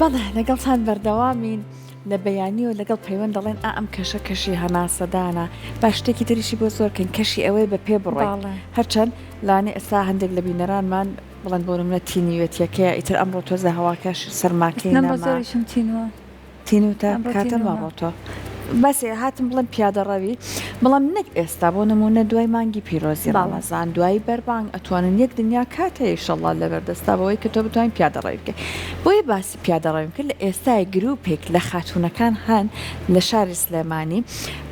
بەڵێ لەگەڵتان بەردەوامین لە بەیانی و لەگەڵ پەیوەند دەڵێن ئەم کەشە کەشی هەناسەدانە با شتێکی تریشی بۆ زۆرکەن کەشی ئەوەی بە پێ بڕۆی هەرچەند لانێ ئێستا هەندێک لە بینەرانمان بڵند بۆ نمونە تینیوێتیەکەیە ئیتر ئەمڕۆ تۆزە هەواکەش سەرماکەی زۆریشم تینوە تینوتە کاتە ماڕۆتۆ بەسێ هاتم بڵم پیادەڕەوی بەڵام نەک ئێستا بۆ نمونە دوای مانگی پیرۆزی ڕەمەزان دوای بەربانگ ئەتوانن یەک دنیا کاتەیە ئینشەڵڵا لەبەردەستا بەوەی کە تۆ بتوانین پیادەڕەوی بکەیت بۆیە باسی پیادەڕەویم کرد لە ئێستای گروپێک لە خاتوونەکان هەن لە شاری سلێمانی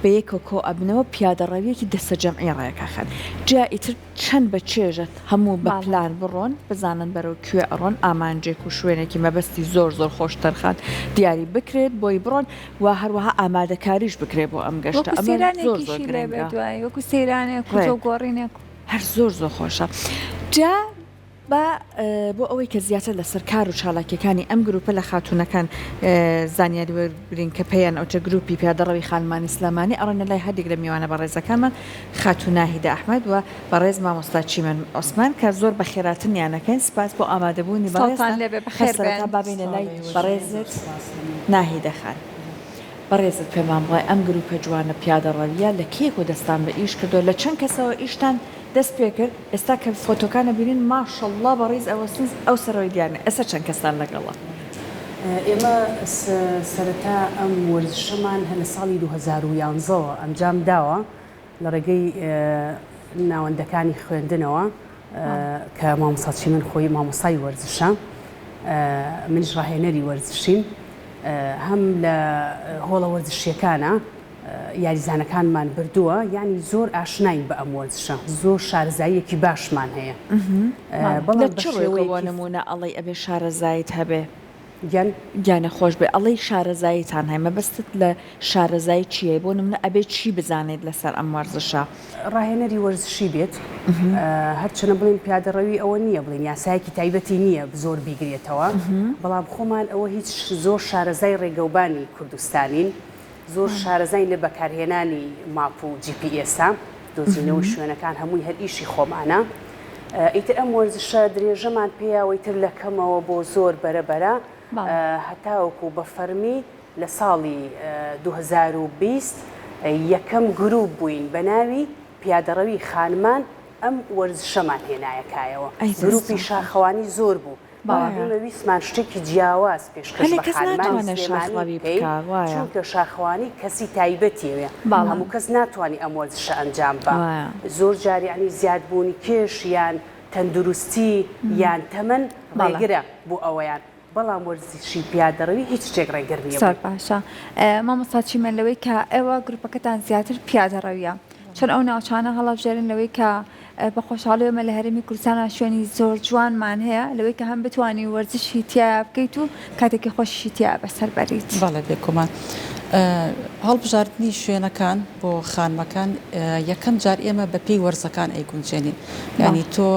بە یەکە کۆ ئەبنەوە پیادەڕەویەکی دەستە جەمعی ڕێەکەخەن جا ئیتر چەند بە چێژت هەموو بە پلان بڕۆن بزانن بەرەو کوێ ئەڕۆن ئامانجێک و شوێنێکی مەبەستی زۆر زۆر خۆشتەرخان دیاری بکرێت بۆی بڕۆن و هەروەها ئامادەکاریش بکرێت بۆ ئەم گەشتە وەکو سەیرانێک گۆڕینێک هەر زۆر زۆر خۆشە جا بۆ ئەوەی کە زیاتر لەسەر کار و چالاکیەکانی ئەم گروپە لە خاتوونەکان زانیاری وەربگرین کە پێیان ئەوچە گروپی پیادەڕەوی خانمانی سلامانی ئەڕەنە لای هەردێک لە میوانە بەڕێزەکانمان خاتوناهیدە ئەحمەد و بەڕێز مامۆستا چیمەن عوسمان کە زۆر بە خێراتنیانەکەین سپاس بۆ ئامادەبوونی بەڕێزان بابینە لای بەڕێزت ناهیدە خان بەڕێزت پێمان بڵێ ئەم گروپە جوانە پیادەڕەویە لە کێک و دەستان بە ئیش کردو لە چەند کەسەوە ئیشتان دەست پێ کرد ئێستا کە فۆتۆکانە بینین ماشەڵڵا بەڕێز ئەو سەرەوەی دیارنە ئێستا چەند کەسان لەگەڵە ئێمە سەرەتا ئەم وەرزشەمان هەلە ساڵی 2011 ئەنجام داوە لە ڕێگەی ناوەندەکانی خوێندنەوە کە مامۆستا من خۆی مامۆستای وەرزشە منیش ڕاهێنەری وەرزشین هەم لە هۆڵە وەرزشیەکانە یاریزانەکانمان بردووە یعنی زۆر ئاشناین بە ئەم وەرزشە زۆر شارەزاییەکی باشمان هەیە بەڵام بە نمونە ئەڵی ئەبێ شارەزایت هەبێ گیانە خۆش بێ ئەڵی شارەزاییتان هەیە مەبەستت لە شارەزایی چییە بۆ نمونە ئەبێ چی بزانێت لەسەر ئەم وەرزشە ڕاهێنەری وەرزشی بێت هەرچەنە بڵین پیادەڕەوی ئەوە نییە بڵین یاسایەکی تایبەتی نییە زۆر بیگرێتەوە بەڵام خۆمان ئەوە هیچ زۆر شارەزای ڕێگەوبانی کوردستانین زۆر شارەزای لە بەکارهێنانی ماپ و GPS دۆزینەوە شوێنەکان هەمووی هەر ئیشی خۆمانە ئیتر ئەم وەرزشە درێژەمان پێیاوەیتر لە کەمەوە بۆ زۆر بەرەبەرە هەتاوەکو بە فەرمی لە ساڵی 2020 یەکەم گروپ بووین بە ناوی پیادەڕەوی خانمان ئەم وەرزشەمان هێنایەکایەوە گروپی شاخەوانی زۆر بوو ویسمان شتێکی جیاواز پێشکەش بە خانمانی سلێمانی بکەین چونکە شاخەوانی کەسی تایبەتیەوە هەموو کەس ناتوانانی ئەم وەرزشە ئەنجام بە زۆر جاریانی زیادبوونی کێش یان تەندروستی یان تەمەن ڕێگرە بۆ ئەوەیان بەڵام وەرزشی پیادەڕەوی هیچ شتێک ڕێگر نییە باشە مامۆستا چیمەن لەوەی کە ئێوە گروپەکەتان زیاتر پیادەڕەویە چۆن ئەو ناوچانە هەڵەبژێرن لەوەی کە بە خۆشحاڵی ئێمە لە هەرێمی کوردستانە شوێنی زۆر جوانمان هەیە لەوەی کە هەم بتوانانی وەرزشی تیا بکەیت و کاتێکی خۆشی تیا بەسەر بەریت بەڵێ بێکۆمان هەڵبژاردننی شوێنەکان بۆ خانمەکان یەکەم جار ئێمە بە پێی وەرزەکان ئەیگونجێنین ینی تۆ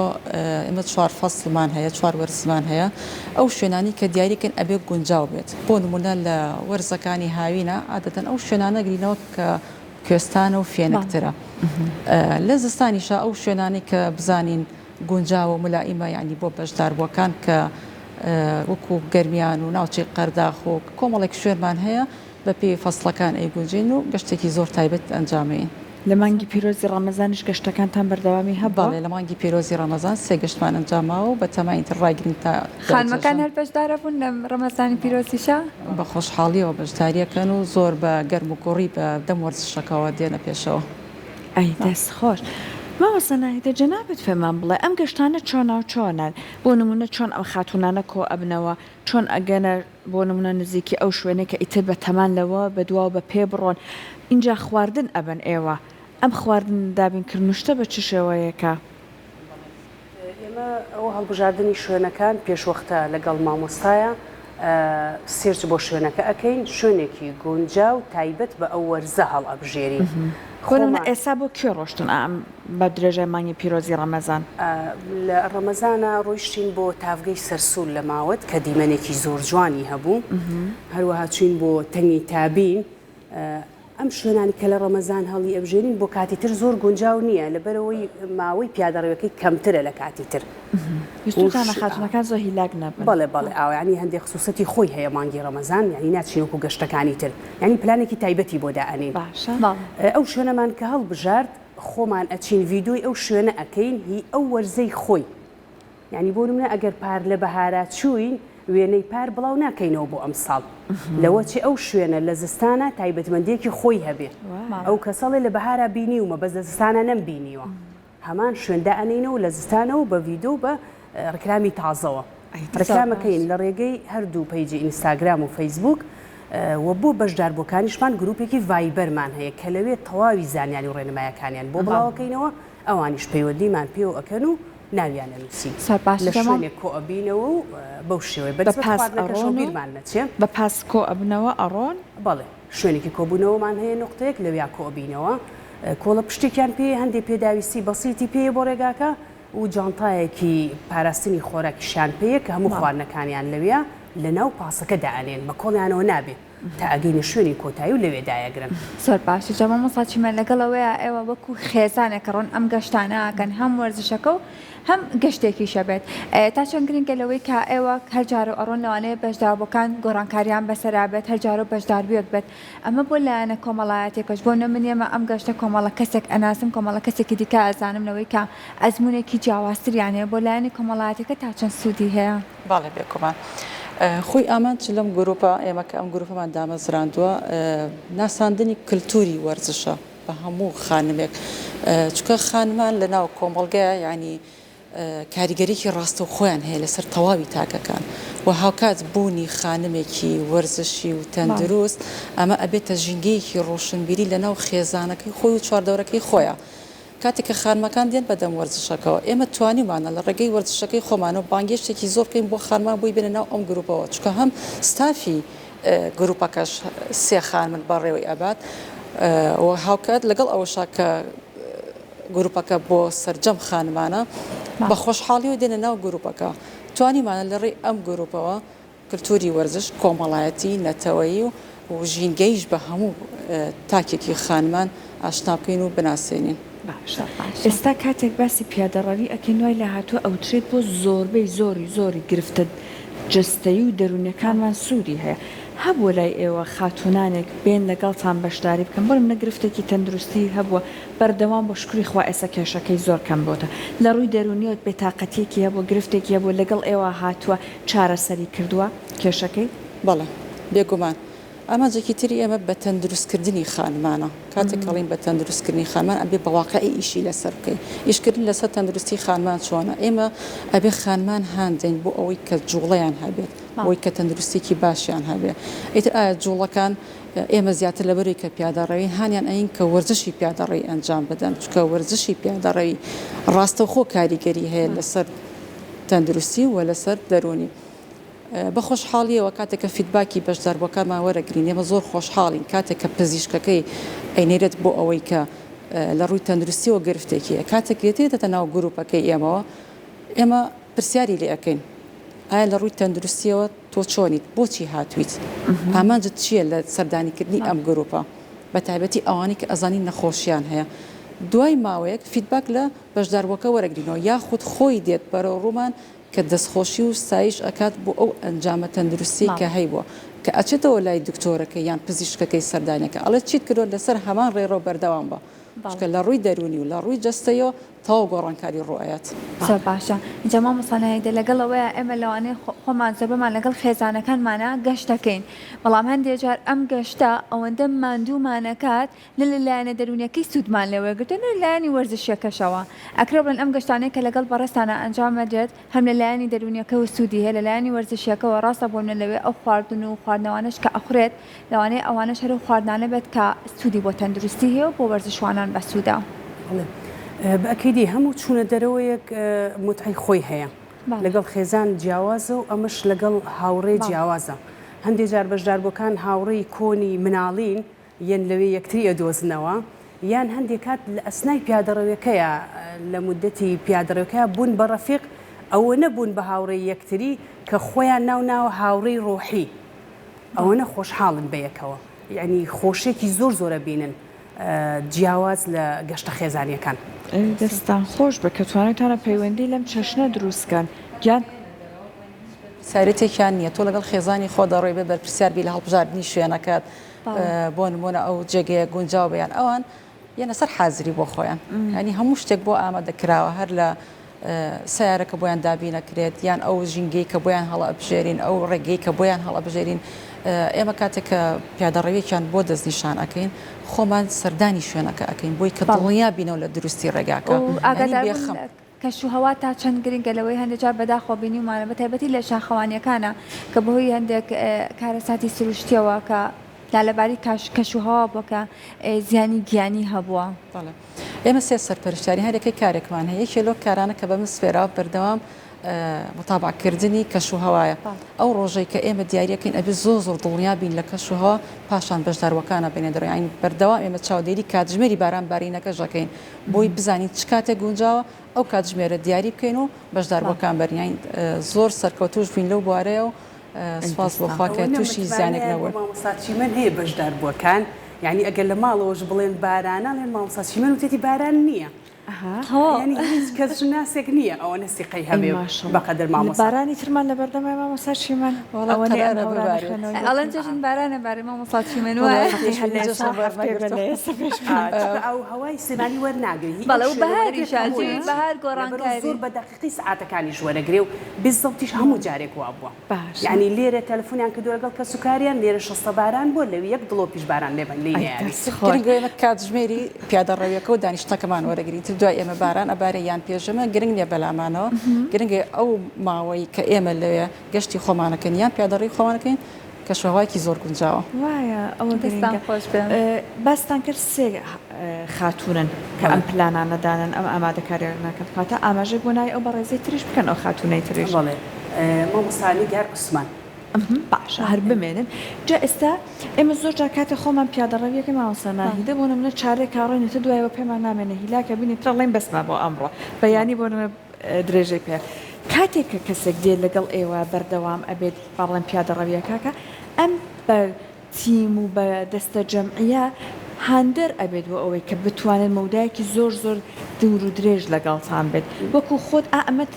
ئێمە 4 فەسڵمان هەیە 4 وەرزمان هەیە ئەو شوێنانی کە دیاریکەن ئەبێ گونجاو بێت بۆ نمونە لە وەرزەکانی هاوینە عادەتەن ئەو شوێنانە گرینەوە کە کوێستانە و فێنکترە لە زستانیشە ئەو شوێنانی کە بزانین گونجاو و ملائیمە ینی بۆ بەشداربووەکان کە وەکو گەرمیان و ناوچەی قەرداخ و کۆمەڵێک شوێنمان هەیە بە پێی فەسڵەکان ئەیگونجین و گەشتێکی زۆر تایبەت ئەنجامەین لە مانگی پیرۆزی ڕەمەزانش گەشتەکانتان بەردەوامی هەباڵێ لە مانگی پیرۆزی ڕەمەزان 3 گەشتمان ئەنجاماوە و بە تەماینتر ڕاگرین تا خانمەکان هەر بەشدارە بوون لە ڕەمەزانی پیرۆزیشە بە خۆشحاڵیەوە بەشداریەکەن و زۆر بە گەرم و گۆڕی بە دەم وەرزشەکەەوە دێنە پێشەوە ئەی دەست خۆش مامۆستا ناهیدە جەنابەت فێمان بڵێ ئەم گەشتانە چۆنە و چۆنن بۆ نمونە چۆن ئەم خاتونانە کۆ ئەبنەوە چۆن ئەگەنە بۆ نمونە نزیکی ئەو شوێنێک کە ئیتر بە تەمان لەوە بە دواوە بە پێ بڕۆن اینجا خواردن ئەبن ئێوە ئەم خواردن دابینکردنشتە بە چ شێوەیەکە ئێمە ئەو هەڵبژاردننی شوێنەکان پێشوەختە لەگەڵ مامۆستایە سێرج بۆ شوێنەکە ئەەکەین شوێنێکی گونجا و تایبەت بە ئەو وەرزە هەڵ ئەبژێری خۆمە ئێستا بۆ کوێ ڕۆشتن ئەم بە درێژای مانگی پیرۆزی ڕەمەزان لە ڕەمەزانە ڕۆیشتین بۆ تاڤگەی سەرسوول لە ماوەت کە دیمەنێکی زۆر جوانی هەبوو هەروەها چین بۆ تەنگی تابین ئەم شوێنانی کە لە ڕەمەزان هەڵی ئەبژێنین بۆ کاتی تر زۆر گونجاو نییە لەبەرەوەی ماوەی پیادەڕەوەکەی کەمترە لە کاتی تر ویستوتانە خاتونەکان زۆر هیلاک نەبن. بەڵێ ئاو ینی هەندێک خصوصەتی خۆی هەیە مانگی ڕەمەزان یعنی ناچینەکو گەشتەکانی تر ینی پلانێکی تایبەتی بۆ دائەنین ئەو شوێنەمان کە هەڵبژارد خۆمان ئەچین ڤیدۆی ئەو شوێنە ئەەکەین هی ئەو وەرزەی خۆی ینی بۆ نمونە ئەگەر پار لە بەهارات چووین وێنەی پار بڵاو ناکەینەوە بۆ ئەم ساڵ لەوە چی ئەو شوێنە لە زستانە تایبەتمەندێکی خۆی هەبێ ئەو کەسەڵێ لە بەهارە بینیومە بە زستانە نەمبینیوە هەمان شوێندا ئەنینەوە لە زستانەوە بە ڤیدۆ بە ڕکلامی تازەوە ڕکلامەکەین لە ڕێگەی هەردوو پەیجی ئینستاگرام و فەیسبوک و بۆ بەشداربووەکانیشمان گروپێکی ڤایبەرمان هەیە کە لەوێ تەواوی زانیاری و ڕێنمایەکانیان بۆ بڵاوەکەینەوە ئەوانیش پەیوەندیمان پێوە ئەکەن و ناویانە نووسی لە شوێنێک کۆ ئەبینەوە و بەو شێوەیە بەپاسبیرمان نەچێ بە پاس کۆ ئەبنەوە ئەڕۆن بەڵێ شوێنێکی کۆبوونەوەمان هەیە نقطەیەک لەویا کۆبینەوە کۆڵە پشتێکیان پێ هەندێک پێداویستی بەسیتی پێ بۆ ڕێگاکە و جانتایەکی پاراستنی خۆراکیشان پێیە کە هەموو خواردنەکانیان لەوێ لە ناو پاسەکە دائەنێن بە کۆڵیانەوە نابێت تا ئەگەینە شوێنی کۆتایی و لەوێ دایەگرن زۆر باشە جەمە مەساچیمە لەگەڵەوەیە ئێوە وەکو خێزانێکە ڕۆن ئەم گەشتانەکەن هەم وەرزشەکە و هەم گەشتێکی شەبێت تا چەند گرنگە لەوەی کە ئێوە هەرجار و ئەڕۆن لەوانەیە بەشداربووەکان گۆڕانکاریان بەسەرابێت هەرجار و بەشداربیێت بێت ئەمە بۆ لایەنە کۆمەڵایەتێکەش بۆ نەمنێمە ئەم گەشتە کۆمەڵە کەسێک ئەناسم کۆمەڵە کەسێکی دیکە ئەزانم لەوەی کە ئەزمونێکی جیاوازتریان هەیە بۆ لایەنی کۆمەڵایەتەکە تا چەند سوودی هەیە باڵێ بێکۆمان خۆی ئامانچ لەم گروپە ئێمە کە ئەم گروپەمان دامەزراندووە ناساندنی کللتوری وەرزشە بە هەموو خانمێک چکە خانمان لە ناو کۆمەڵگەیە ینی کاریگەریکی ڕاستە و خۆیان هەیە لەسەر تەواوی تاکەکان و هاوکات بوونی خانمێکی وەرزشی و تەندروست ئەمە ئەبێتە ژینگەیەکی ڕۆشنبیری لە ناو خێزانەکەی خۆی و چواردەورەکەی خۆیە کاتێک کە خانمەکان دێن بەدەم وەرزشەکەەوە ئێمە توانیمانە لە ڕێگەی وەرزشەکەی خۆمانەوە بانگێشتێکی زۆر بکەین بۆ خانمان بۆی بێنە ناو ئەم گروپەوە چکە هەم ستافی گروپەکەش سێ خانمن بەڕێوەی ئەبات و هاوکات لەگەڵ ئەوەشا کە گروپەکە بۆ سەرجەم خانمانە بە خۆشحاڵی و دێنە ناو گروپەکە توانیمانە لە ڕێی ئەم گروپەوە کللتوری وەرزش کۆمەڵایەتی نەتەوەیی و ژینگەیش بە هەموو تاکێکی خانمان ئاشنا بکەین و بناسێنین. ئێستا کاتێک باسی پیادەڕەوی ئەکەین وای لە هاتووە ئەوترێت بۆ زۆربەی زۆری گرفتە جستەیی و دەرونەکانمان سووری هەیە هەبووە لای ئێوە خاتونانێک بێن لەگەڵتان بەشداری بکەم بڵم نەگرفتێکی تەندروستی هەبووە بەردەوام بۆ شکری خوا ئێستا کێشەکەی زۆر کەم بۆتە لە ڕووی دەرونیەوە بێتاقەتێکی هەبوو گرفتێکی هەبوو لەگەڵ ئێوە هاتووە چارەسەری کردووە کێشەکەی بەڵێ بێگومان ئاماجێکی تری ئێمە بە تەندروستکردنی خانمانە کاتێک کەڵین بە تەندروستکردنی خانمان ئەبێ بەواقعی ئیشی لەسەر بکەین ئیشکردن لەسەر تەندروستی خانمان چۆنە ئێمە ئەبێ خانمان هاندین بۆ ئەوەی کە جوڵەیان هەبێت ئەوەی کە تەندروستێکی باشیان هەبێت ئیتر ئایا جوڵەکان ئێمە زیاتر لەبەروی کە پیادەڕەوی هانیان ئەین کە وەرزشی پیادەڕەوی ئەنجام بدەن چکە وەرزشی پیادەڕەوی ڕاستەوخۆ کاریگەری هەیە لەسەر تەندروستی و لەسەر دەرونی بە خۆشحاڵیەوە کاتێککە فیدباکی بەشداربووەکانمان وەرەگرین ئێمە زۆر خۆشحاڵین کاتێک کە پزیشکەکەی ئەینێرێت بۆ ئەوەی کە لە ڕووی تەندروستیەوە گرفتێکیە کاتێک دێتێتە ناو گروپەکەی ئێمەوە ئێمە پرسیاری لێ ئەەکەین ئایا لە ڕووی تەندروستیەوە تۆ چۆنیت بۆچی هاتوویت ئامانجت چییە لە سەردانیکردنی ئەم گروپە بە تایبەتی ئەوانی کە ئەزانی نەخۆشیان هەیە دوای ماوەیەک فیدباک لە بەشداربووەکە وەرەگرینەوە یاخود خۆی دێت بەرەو ڕوومان کە دەستخۆشی و سایش ئەکات بۆ ئەو ئەنجامە تەندروستی کە هەیبووە کە ئەچێتەوە لای دکتۆرەکە یان پزیشکەکەی سەردانەکە ئەڵێ چیت کردو لەسەر هەمان ڕێڕۆ بەردەوام بە چکە لە ڕووی دەرونی و لە ڕووی جستەیەوە تاو گۆڕانکاری ڕۆایەت زۆر باشە اینجا مامۆستانەیەدە لەگەڵەوەیە ئێمە لەوانەیە خۆمان زەبەمان لەگەڵ خێزانەکانمانە گەشتەکەین بەڵام هەندێک جار ئەم گەشتە ئەوەندە ماندوومانەکات لە لایەنە دەرونیەکەی سوودمان لەوەگرتن و لایەنی وەرزشیەکەشەوە ئەکرێ بڵێن ئەم گەشتانەیە کە لەگەڵ بەڕێستانە ئەنجامەدرێت هەم لە لایەنی دەرونیەکە و سوودی هەیە لە لایەنی وەرزشیەکەەوە ڕاستە بۆنە لەوێ ئەو خواردن و خواردنەوانش کە ئەخورێت لەوانەیە ئەوانەش هەر خواردنانە بێت کە سوودی بۆ تەندروستی هەیە و بۆ وەرزشوانان بەسوودە. بەکەیدی هەموو چوونە دەرەوەیەک متعی خۆی هەیە لەگەڵ خێزان جیاوازە و ئەمەش لەگەڵ هاوڕێ جیاوازە هەندێک جار بەشداربووەکان هاوڕێی کۆنی مناڵین یەن لەوێ یەکتری ئەدۆزنەوە یان هەندێک کات لە ئەسنای پیادەڕەوەکەیە لە مدەتی پیادەڕەوەکەیە بوون بە ڕەفیق ئەوە نەبوون بە هاوڕێی یەکتری کە خۆیان ناوناوە هاوڕێی ڕۆحی ئەوەنە خۆشحاڵن بەیەکەوە یعنی خۆشێکی زۆرە بینن جیاواز لە گەشتە خێزانیەکان دەستان خۆش بە کە توانێتانە پەیوەندی لەم چەشنە دروستکەن گیان سارێتێکیان نییە تۆ لەگەڵ خێزانی خۆ دەڕۆی بە بەرپرسیار بی لە هەڵبژاردننی شوێنەکەت بۆ نمونە ئەو جێگەیە گونجاو بەیان ئەوان یەنە سەر حازری بۆ خۆیان ینی هەموو شتێک بۆ ئامادەکراوە هەر لە سیارەکە بۆیان دابی نەکرێت یان ئەو ژینگەی کە بۆیان هەڵە بژێرین ئەو ڕێگەی کە بۆیان هەڵە بژێرین ئێمە کاتێک کە پیادەڕەویەکیان بۆ دەستنیشان ئەەکەین خۆمان سەردانی شوێنەکە ئەەکەین بۆی کە دڵنیا بینەوە لە دروستی ڕێگاکە ئاگاداربوون کەشوهەوا تا چەند گرنگە لەوەی هەندێک جار بەداخۆبینی ومانە بە تایبەتی لە شاخەوانیەکانە کە بەهۆی هەندێک کارەساتی سروشتیەوە کە لالەباری کەشوهەوا بووکە زیانی گیانی هەبووە. ئێمە سێ سەرپەرشتیاری هەرێکی کارێکمان هەیە یەکێ لۆ کارانە کە بە مسفێراوە بەردەوام متابعکردنی کەشوهەوایە ئەو ڕۆژەی کە ئێمە دیارەکەین ئەبێ زۆر دڵنیا بین لە کەشوهەوا پاشان بەشداروەکانە بینێ دەڕۆین بەردەوام ئێمە چاودێری کاتژمێری باران بارینەکە ژەکەین بۆی بزانین چ کاتێک گونجاوە ئەو کاتژمێرە دیاری بکەین و بەشداروەکان بەرین زۆر سەرکەوتوش بین لەو بوارەیە و سپاس بۆخواکە تووشی زیانێک نەبوو. مامۆستاچیمەن هەیە بەشداربووەکان یعنی ئەگەر لە ماڵەوەش بڵێن بارانە لێن مامۆستاچیمەن وتێتی باران نییە. ینی هیچ کەس ناسێک نییە ئەوە نسیقەی هەبێ بەقەدر مامۆستا بارانی ترمان لە بەردەمای مامۆستاچیمەن ئەڵەن جەژن بارانە بارەی مامۆستاچیمەن ئەو هەوای سێمانی وەرناگری بەڵێ و بەهاری شاجی بەهار گۆڕانکاری زۆر بە دەقیقی سعاتەکانی ژوەرەگرێ و بزەوتیش هەموو جارێک وا بووە یعنی لێرە تەلەفۆنیان کردو لەگەڵ کەسوکاریان لێرە شەستە باران بۆ لەوی یەک دڵۆ پیش باران لێبن لێ کاتژمێری پیادەڕەویەکە و دانیشتەکەمان وەرەگرین دوای ئێمە باران ئەبارە یان پێشەمە گرنگ نیە بەلامانەوە گرنگی ئەو ماوەی کە ئێمە لەوێ گەشتی خۆمانەکەن یان پیادەڕی خۆمانەکەین کە شەوایکی زۆر گونجاوە وایە ئەوە باستان کرد سێ خاتونن کە ئەم پلانانەدانن ئەم ئامادەکاریانەکەن کاتە ئاماژەی بۆ نای ئەو بە ڕێزەی تریش بکەن ئەو خاتونەی تریش بڵێ مامۆستانی گار عوسمان باشە هەر بمێنن جا ئێستا ئێمە زۆر جار کاتە خۆمان پیادەڕەویەکە ماوەسە ناهیدە بۆ نمونە چارێک کاڕۆینێتە دوایەوە پێمان نامێنە هیلاکە بینی تڕڵین بەسما بۆ ئەمڕۆ بەیانی بۆ نمە درێژەی پێ کاتێک کە کەسێک دێت لەگەڵ ئێوە بەردەوام ئەبێت باڵێن پیادەڕەویەکەکە ئەم بە تیم و بە دەستە جەمعیە هاندەر ئەبێت بۆ ئەوەی کە بتوانن مەودایەکی زۆر دوور و درێژ لەگەڵتان بێت وەکو خۆت ئەمەد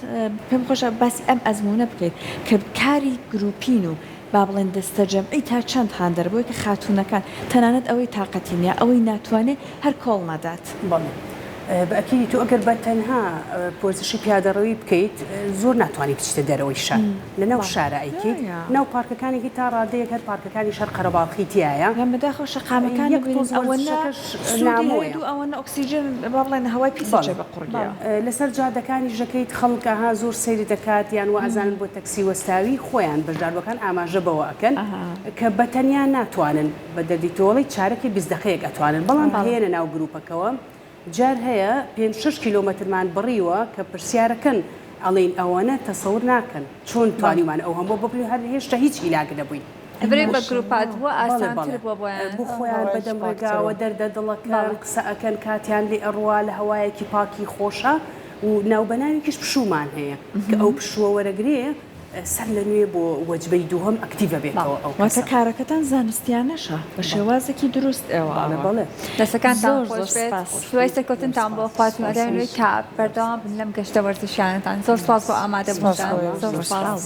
پێم خۆشە باسی ئەم ئەزمونە بکەیت کە کاری گروپین و با بڵێن دەستە جەمعی تا چەند هاندەر بۆی کە خاتونەکان تەنانەت ئەوەی تااقەتی نیە ئەوەی ناتوانێت هەر کۆڵ نەدات. بەکی تو ئەگەر بە تەنها پۆزیشی پیادەڕەوی بکەیت زۆر ناتوانانی بچیتە دەرەوەی شار لە ناو شارە ئەیکیت ناو پارکەکانێکی تا ڕادەیەک هەر پارکەکانی شەر قەرەباڵخی تایە یان بەداخەوە شەقامەکان ئەوەنە ئۆکسیژن با بڵێن هەوای پیسەچێ بە قوڕگیەوە لەسەر جادەکانی ژەکەیت خەڵکەها زۆر سەیری دەکات یان وەزانن بۆ تەکسی وەستاوی خۆیان بەشداروەکان ئاماژە بەوە ئەکەن کە بەتەنیا ناتوانن بە دەردیتۆڵی چارەکی 20 دقەیەک ئەتوانن بەڵام هەیەنە ناو گروپەکەوە جار هەیە 5-6 کیلۆمەترمان بڕیوە کە پرسیارەکەن ئەڵین ئەوەنە تەسەور ناکەن چۆن توانیمان ئەو هەموو ببری هەر هێشتا هیچ عیلاج نەبووین برێ بە گروپات بووە ئاسانتر بۆ بۆ خۆیان بەدەم ڕێگاوە دەردە دڵەکان قسە ئەەکەن کاتیان لێ ئەڕوا لە هەوایەکی پاکی خۆشە و ناوبەناوێکیش پشومان هەیە کە ئەو پشووە وەرەگرێ سەر لە نوێ بۆ وەجبەی دووهەم ئەکتیڤە بێتەوە ئەو واتە کارەکەتان زانستیانەشە بە شێوازێکی دروست ئێوە بەڵێ دەستەکانتان خۆش بێت دوای سەرکەوتنتان بۆ خواتمەدانوێت کە بەردەوام بن لەم گەشتە وەرزشیانتان زۆر سپاس بۆ ئامادەبوونتان زۆر سپاس